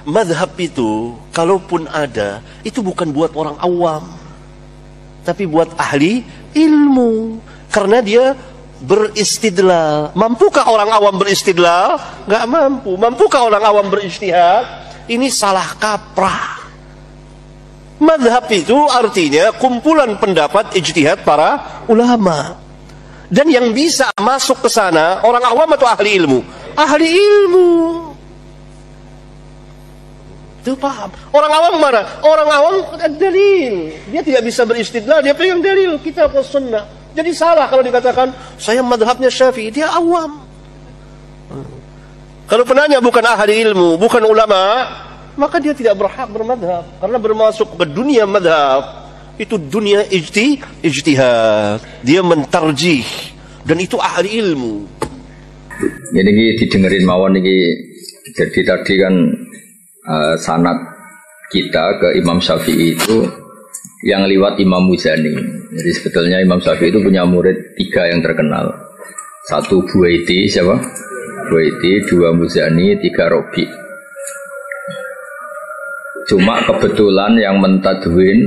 madhab itu kalaupun ada, itu bukan buat orang awam, tapi buat ahli ilmu. Karena dia beristidlal. Mampukah orang awam beristidlal? Nggak mampu. Mampukah orang awam berijtihad? Ini salah kaprah. Madhab itu artinya kumpulan pendapat ijtihad para ulama. Dan yang bisa masuk ke sana orang awam atau ahli ilmu? Ahli ilmu. Itu paham. Orang awam mana? Orang awam dalil. Dia tidak bisa beristidlal, dia pegang dalil kitab dan sunnah. Jadi salah kalau dikatakan saya madhabnya Syafi'i, dia awam. Kalau penanya bukan ahli ilmu, bukan ulama, maka dia tidak berhak bermadhab. Karena bermasuk ke dunia madhab itu dunia ijtihad. Dia mentarjih, dan itu ahli ilmu. Jadi didengerin mawon iki. Jadi tadi kan sanad kita ke Imam Syafi'i itu yang liwat Imam Muzani. Jadi sebetulnya Imam Syafi'i itu punya murid 3 yang terkenal. 1 Buaiti, siapa? Buaiti, 2 Muzani, 3 Robi. Cuma kebetulan yang mentadwin,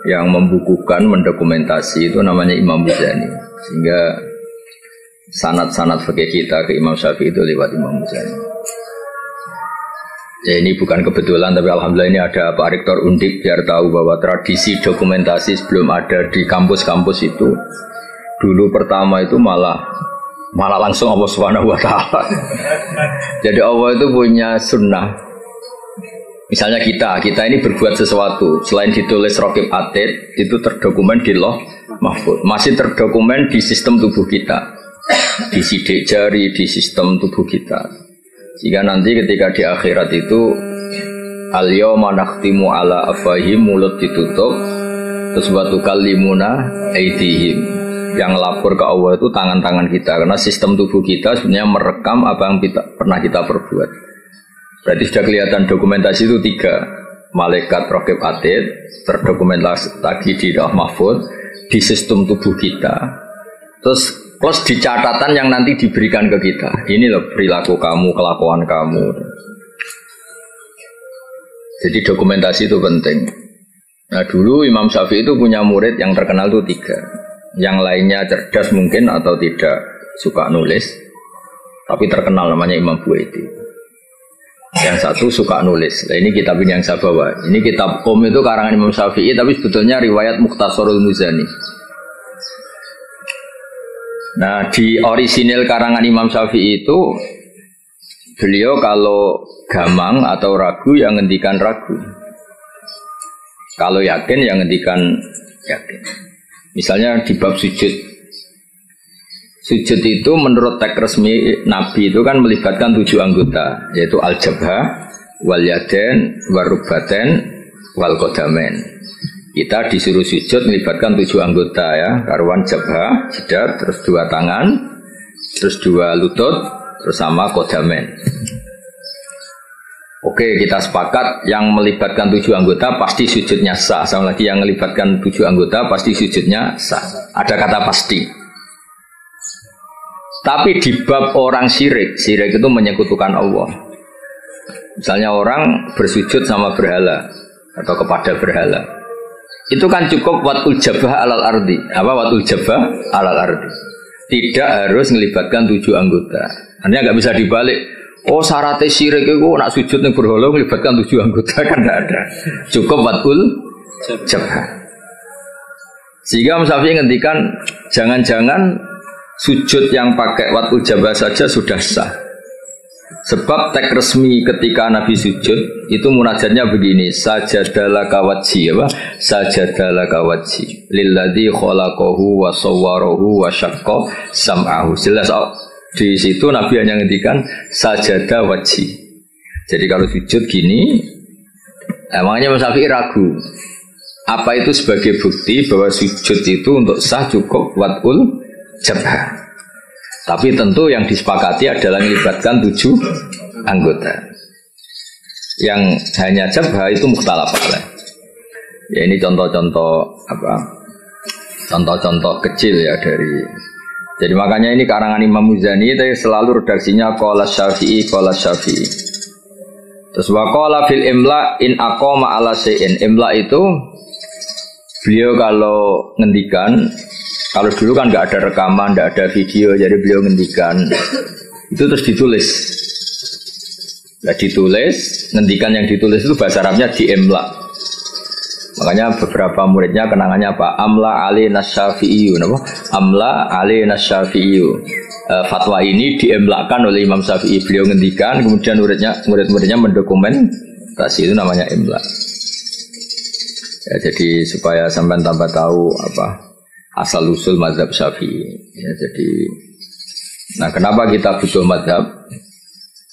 yang membukukan, mendokumentasi itu namanya Imam Muzani. Sehingga sanad-sanad fikih kita ke Imam Syafi'i itu lewat Imam Muzani. Ya ini bukan kebetulan, tapi alhamdulillah ini ada Pak Rektor Undip biar tahu bahwa tradisi dokumentasi sebelum ada di kampus-kampus itu dulu pertama itu malah langsung Allah Subhanahu wa taala. Jadi Allah itu punya sunnah. Misalnya kita ini berbuat sesuatu, selain ditulis Raqib Atid, itu terdokumen di Lauh Mahfuz. Masih terdokumen di sistem tubuh kita, di sidik jari, di sistem tubuh kita. Jika nanti ketika di akhirat itu al-yawma nakhtimu ala afwahihim, mulut ditutup, terus wa tukallimuna aydihim. Yang lapor ke Allah itu tangan-tangan kita, karena sistem tubuh kita sebenarnya merekam apa yang pernah kita perbuat. Berarti sudah kelihatan dokumentasi itu 3. Malaikat Raqib Atid terdokumentasi lagi di Lauh Mahfuz, di sistem tubuh kita. Terus plus di catatan yang nanti diberikan ke kita. Ini loh perilaku kamu, kelakuan kamu. Jadi dokumentasi itu penting. Nah dulu Imam Syafi'i itu punya murid yang terkenal itu 3. Yang lainnya cerdas mungkin atau tidak suka nulis, tapi terkenal namanya Imam Buaiti. Yang satu suka nulis. Nah ini kitab ini yang saya bawa. Ini kitab itu karangan Imam Syafi'i, tapi sebetulnya riwayat Mukhtasarul Muzani. Nah di orisinil karangan Imam Syafi'i itu beliau kalau gamang atau ragu yang ngendikan ragu, kalau yakin yang ngendikan yakin. Misalnya di bab sujud itu menurut teks resmi Nabi itu kan melibatkan 7 anggota, yaitu al-jabhah, wal yaden, warubaten, wal qadamen. Kita disuruh sujud melibatkan 7 anggota ya, karuan jabhah, jidat, terus 2 tangan, terus 2 lutut, terus sama qadamen. Oke, kita sepakat yang melibatkan 7 anggota pasti sujudnya sah. Sama lagi yang melibatkan 7 anggota pasti sujudnya sah. Ada kata pasti. Tapi di bab orang syirik itu menyekutukan Allah. Misalnya orang bersujud sama berhala atau kepada berhala. Itu kan cukup watul jabah alal ardi. Apa watul jabah alal ardi? Tidak harus melibatkan 7 anggota. Artinya nggak bisa dibalik. Oh syaratnya syirik itu nak sujud yang berhala melibatkan 7 anggota kan tidak ada. Cukup watul jabah. Sehingga Imam Syafi'i ngendikan jangan-jangan sujud yang pakai watul jabah saja sudah sah. Sebab teks resmi ketika Nabi sujud itu munajatnya begini, sajadalaka wajhi, apa? Sajadalaka wajhi lilladzi khalaqahu wa sawwarahu wa syaqqa sam'ahu. Jelas di situ Nabi hanya ngendikan sajada wajhi. Jadi kalau sujud gini, emangnya Mas Syafi'i ragu. Apa itu sebagai bukti bahwa sujud itu untuk sah cukup watul jabah. Tapi tentu yang disepakati adalah melibatkan 7 anggota. Yang hanya jabah itu mukhtalaf alaih. Ya ini contoh-contoh apa? Contoh-contoh kecil ya dari. Jadi makanya ini karangan Imam Muzani itu selalu redaksinya qala Syafi'i qala Syafi'i. Terus waqala fil imla in aqama ala syai'in. Imla itu beliau kalau ngendikan, kalau dulu kan nggak ada rekaman, nggak ada video, jadi beliau ngendikan itu terus ditulis. Nah, ditulis, ngendikan yang ditulis itu bahasa Arabnya di imla. Makanya beberapa muridnya kenangannya apa? Amla ali nasyafi'iyu, apa? Amla ali nasyafi'iyu. Fatwa ini diemlakan oleh Imam Syafi'i. Beliau ngendikan, kemudian murid-muridnya mendokumentasi, itu namanya imla. Ya, jadi supaya sampai tambah tahu apa asal usul mazhab Syafi'i. Ya, jadi, nah kenapa kita butuh mazhab?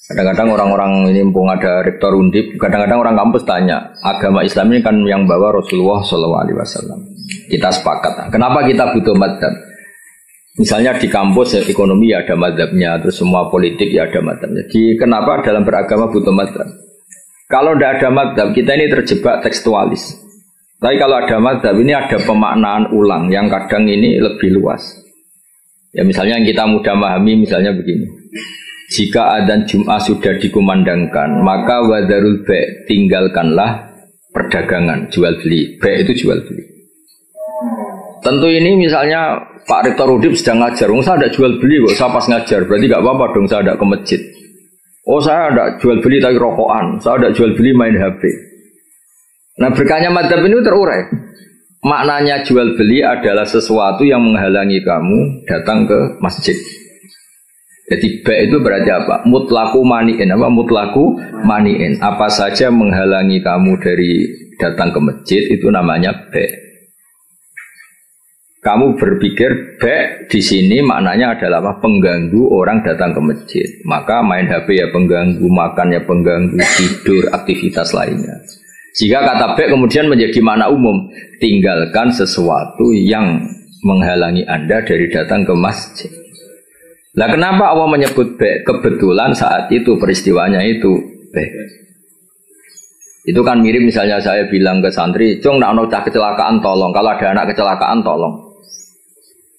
Kadang-kadang orang-orang ini mumpung ada rektor undip, kadang-kadang orang kampus tanya, agama Islam ini kan yang bawa Rasulullah SAW. Kita sepakat. Kenapa kita butuh mazhab? Misalnya di kampus ya, ekonomi ya ada mazhabnya, terus semua politik ya ada mazhabnya. Jadi kenapa dalam beragama butuh mazhab? Kalau tidak ada mazhab, kita ini terjebak tekstualis. Tapi kalau ada mazhab, ini ada pemaknaan ulang yang kadang ini lebih luas. Ya misalnya yang kita mudah memahami, misalnya begini. Jika adzan Jum'ah sudah dikumandangkan, maka wadarul ba', tinggalkanlah perdagangan, jual beli. Ba' itu jual beli. Tentu ini misalnya Pak Rektor Udip sedang ngajar, saya ada jual beli kok, saya pas ngajar, berarti gak apa-apa dong saya ada ke masjid. Oh saya ada jual beli tapi rokokan, saya ada jual beli main HP. Nah berkahnya madzhab ini terurai. Maknanya jual beli adalah sesuatu yang menghalangi kamu datang ke masjid. Jadi ba' itu berarti apa? Mutlaku mani'in. Apa mutlaku mani'in? Apa saja menghalangi kamu dari datang ke masjid itu namanya ba'. Kamu berpikir ba' di sini maknanya adalah apa? Pengganggu orang datang ke masjid. Maka main HP ya pengganggu, makan ya pengganggu, tidur, aktivitas lainnya. Jika kata ba' kemudian menjadi makna umum, tinggalkan sesuatu yang menghalangi Anda dari datang ke masjid. Nah kenapa Allah menyebut ba'? Kebetulan saat itu peristiwanya itu ba'. Itu kan mirip misalnya saya bilang ke santri, "Cung, nak ono cah kecelakaan tolong. Kalau ada anak kecelakaan tolong."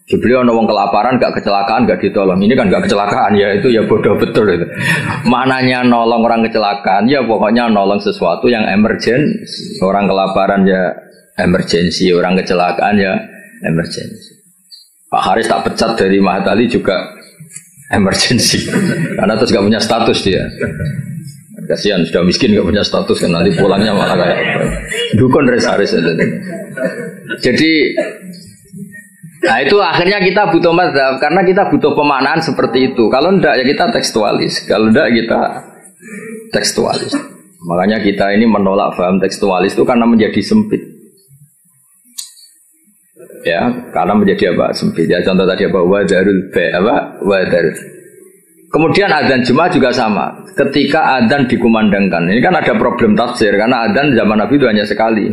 Beliau ono wong kelaparan gak kecelakaan gak ditolong. Ini kan gak kecelakaan ya, itu ya bodoh betul itu. Maknanya nolong orang kecelakaan ya pokoknya nolong sesuatu yang emergency. Orang kelaparan ya emergency, orang kecelakaan ya emergency. Pak Haris tak pecat dari Mahatali juga emergency karena terus gak punya status dia. Kasihan sudah miskin gak punya status kan nanti pulangnya malah kayak dukun Haris. Jadi nah itu akhirnya kita butuh mazhab karena kita butuh pemaknaan seperti itu. Kalau enggak ya kita tekstualis. Kalau enggak kita tekstualis. Makanya kita ini menolak paham tekstualis itu karena menjadi sempit. Ya, karena menjadi apa? Sempit. Ya, contoh tadi apa? Wadarul ba', apa? Wadarul. Kemudian adzan Jumat juga sama. Ketika adzan dikumandangkan, ini kan ada problem tafsir karena adzan zaman Nabi itu hanya sekali.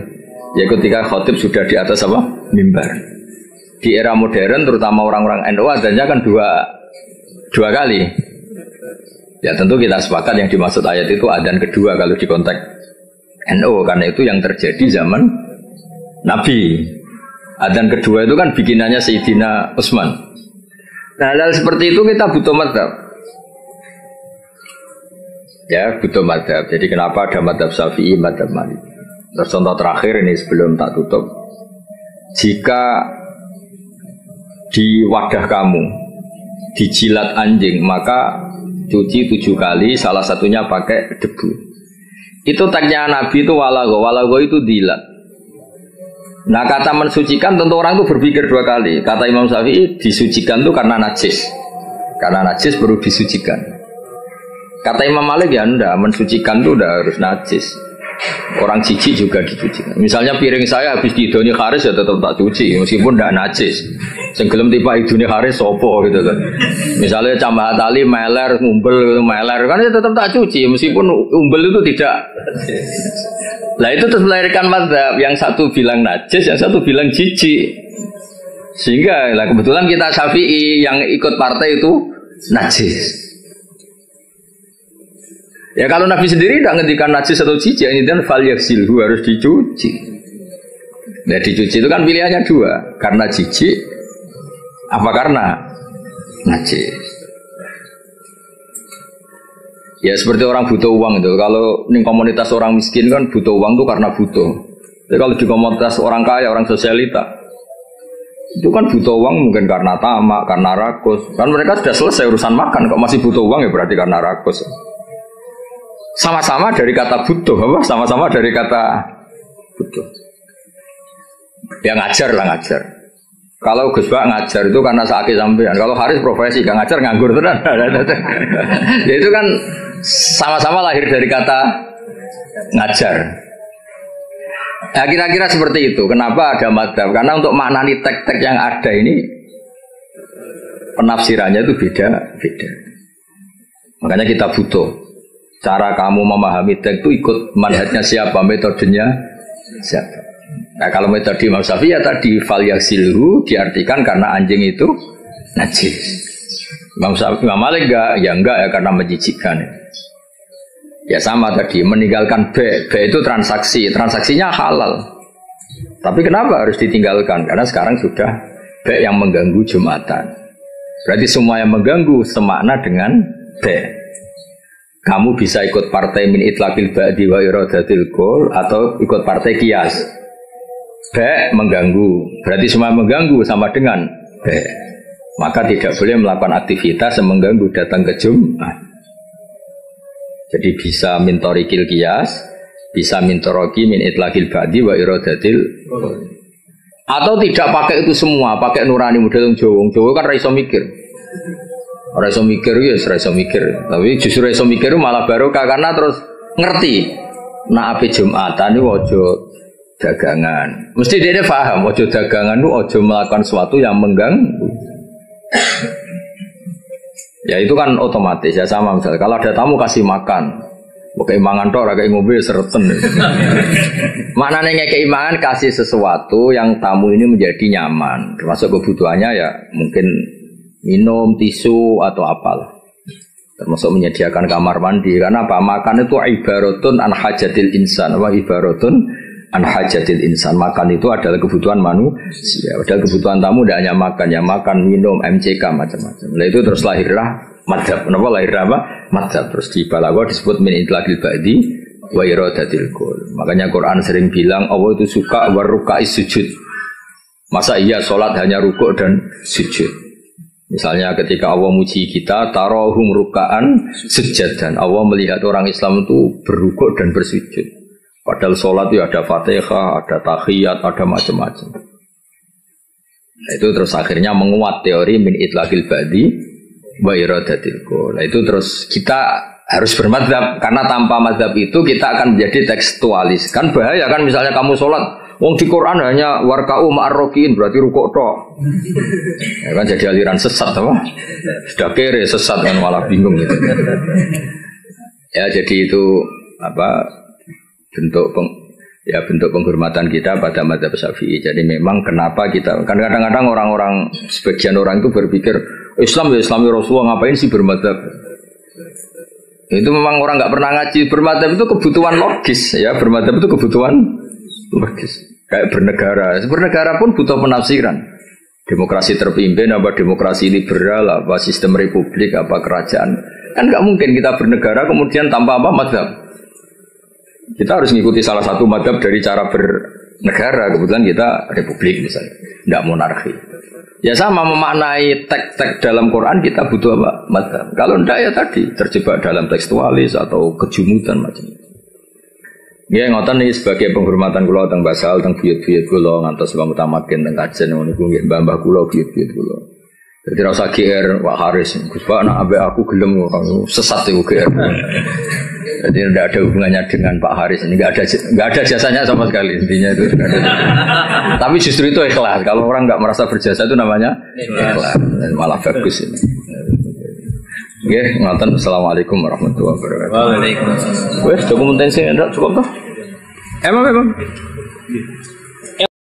Ya, ketika khotib sudah di atas apa? Mimbar. Di era modern, terutama orang-orang NU, adzannya kan dua kali. Ya, tentu kita sepakat yang dimaksud ayat itu adzan kedua kalau di konteks NU, karena itu yang terjadi zaman Nabi. Adzan kedua itu kan bikinannya Sayyidina Utsman. Nah, hal seperti itu kita butuh mazhab. Ya, butuh mazhab. Jadi kenapa ada mazhab Syafi'i, mazhab Maliki. Terus contoh terakhir ini sebelum tak tutup. Jika di wadah kamu dijilat anjing, maka cuci 7 kali, salah satunya pakai debu. Itu tagnya Nabi itu walago itu dilat. Nah kata mensucikan tentu orang itu berpikir 2 kali. Kata Imam Syafi'i disucikan itu karena najis. Karena najis baru disucikan. Kata Imam Malik ya enggak, mensucikan itu udah harus najis. Orang jijik juga dicuci. Misalnya piring saya habis didoni Haris ya tetap tak cuci meskipun enggak najis. Sing gelem tiba idune Haris sopo gitu kan. Misalnya Cambah tali meler, ngumbel meler kan ya tetap tak cuci meskipun umbel itu tidak. Lah itu terus melahirkan mazhab, yang satu bilang najis, yang satu bilang jijik. Sehingga lah kebetulan kita Syafi'i yang ikut partai itu najis. Ya kalau Nabi sendiri tidak ngendikan najis atau jijik, ini dan fal yaksilhu harus dicuci. Nah dicuci itu kan pilihannya 2, karena jijik apa karena najis. Ya seperti orang butuh uang itu. Kalau di komunitas orang miskin kan butuh uang itu karena butuh. Jadi kalau di komunitas orang kaya, orang sosialita, itu kan butuh uang mungkin karena tamak, karena rakus. Kan mereka sudah selesai urusan makan, kok masih butuh uang ya berarti karena rakus. Sama-sama dari kata butuh, apa? Sama-sama dari kata butuh. Ya ngajar lah ngajar. Kalau Gus Bak ngajar itu karena sakit sampean. Kalau Haris profesi, gak ngajar nganggur tenan. Ya itu kan sama-sama lahir dari kata ngajar. Nah, kira-kira seperti itu. Kenapa ada madzhab? Karena untuk maknani teks-teks yang ada ini penafsirannya itu beda-beda. Makanya kita butuh cara kamu memahami teks itu ikut manhajnya siapa, metodenya siapa. Nah kalau metode Imam Syafi'i ya tadi fal yaghsilhu diartikan karena anjing itu najis. Imam Malik enggak ya karena menjijikkan. Ya sama tadi meninggalkan B itu transaksinya halal. Tapi kenapa harus ditinggalkan? Karena sekarang sudah B yang mengganggu Jumatan. Berarti semua yang mengganggu semakna dengan B. Kamu bisa ikut partai min itlaqil ba'di wa iradatil qul atau ikut partai qiyas. B mengganggu, berarti semua mengganggu sama dengan B. Maka tidak boleh melakukan aktivitas yang mengganggu datang ke Jumat. Jadi bisa mintorikil qiyas, bisa mintoroki min itlaqil ba'di wa iradatil atau tidak pakai itu semua, pakai nurani model Jawa kan ra iso mikir. Ora iso mikir ya ora iso mikir, tapi justru iso mikir malah barokah karena terus ngerti. Nah ape Jumatan niku aja dagangan. Mesti dia paham, ojo dagangan itu ojo melakukan sesuatu yang mengganggu. Ya itu kan otomatis ya sama misalnya. Kalau ada tamu kasih makan, pakai mangan tok, kayak ngombe sereten. Maknanya keimangan kasih sesuatu yang tamu ini menjadi nyaman. Termasuk kebutuhannya ya mungkin minum, tisu atau apalah. Termasuk menyediakan kamar mandi. Karena apa? Makan itu ibaratun an hajatil insan. Apa ibaratun an hajatil insan. Makan itu adalah kebutuhan manusia. Padahal kebutuhan tamu tidak hanya makan, ya makan, minum, MCK macam-macam. Nah itu terus lahirlah madzhab. Kenapa lahirlah apa? Madzhab. Terus di Balaghah disebut min itlaqil ba'di wa iradatil qul. Makanya Quran sering bilang Allah itu suka waruka'is sujud. Masa iya sholat hanya rukuk dan sujud? Misalnya ketika Allah muji kita, tarohum ruka'an sujadan. Allah melihat orang Islam itu berrukuk dan bersujud. Padahal sholat itu ada fatihah, ada tahiyat, ada macam-macam. Nah, itu terus akhirnya menguat teori min itlaqil ba'di wa iradatil qul. Nah, itu terus kita harus bermadzhab karena tanpa madzhab itu kita akan menjadi tekstualis. Kan bahaya kan misalnya kamu sholat, wong di Quran hanya warka'u ma'arrokin berarti rukuk tok. Ya kan jadi aliran sesat apa? Sudah kere sesat kan malah bingung gitu. Ya jadi itu apa? bentuk penghormatan kita pada madzhab Syafi'i. Jadi memang kenapa kita kan kadang-kadang orang-orang sebagian orang itu berpikir Islam ya Islami Rasulullah ngapain sih bermadzhab? Itu memang orang nggak pernah ngaji. Bermadzhab itu kebutuhan logis ya, bermadzhab itu kebutuhan logis. Kayak bernegara pun butuh penafsiran. Demokrasi terpimpin apa demokrasi liberal apa sistem republik apa kerajaan. Kan nggak mungkin kita bernegara kemudian tanpa apa madzhab. Kita harus mengikuti salah satu madzhab dari cara bernegara. Kebetulan kita republik misalnya, tidak monarki. Ya sama memaknai teks-teks dalam Quran kita butuh apa? Madzhab. Kalau tidak ya tadi terjebak dalam tekstualis atau kejumutan macam-macam. Ya ngoten nih sebagai penghormatan kula teng basal teng buyut-buyut kula ngantos wong utamaken teng kajen niku nggih mbah-mbah kula buyut-buyut kula. Jadi ora usah GR Pak Haris, Gus Pak nak ambek aku gelem sesat iku GR. Jadi tidak ada hubungannya dengan Pak Haris ini, nggak ada jasanya sama sekali intinya itu. Tapi justru itu ikhlas. Kalau orang nggak merasa berjasa itu namanya ikhlas, malah bagus ini. Oke, ngoten. Assalamualaikum warahmatullahi wabarakatuh. Waalaikumsalam. Wes dokumentasi enggak cukup toh? Emang.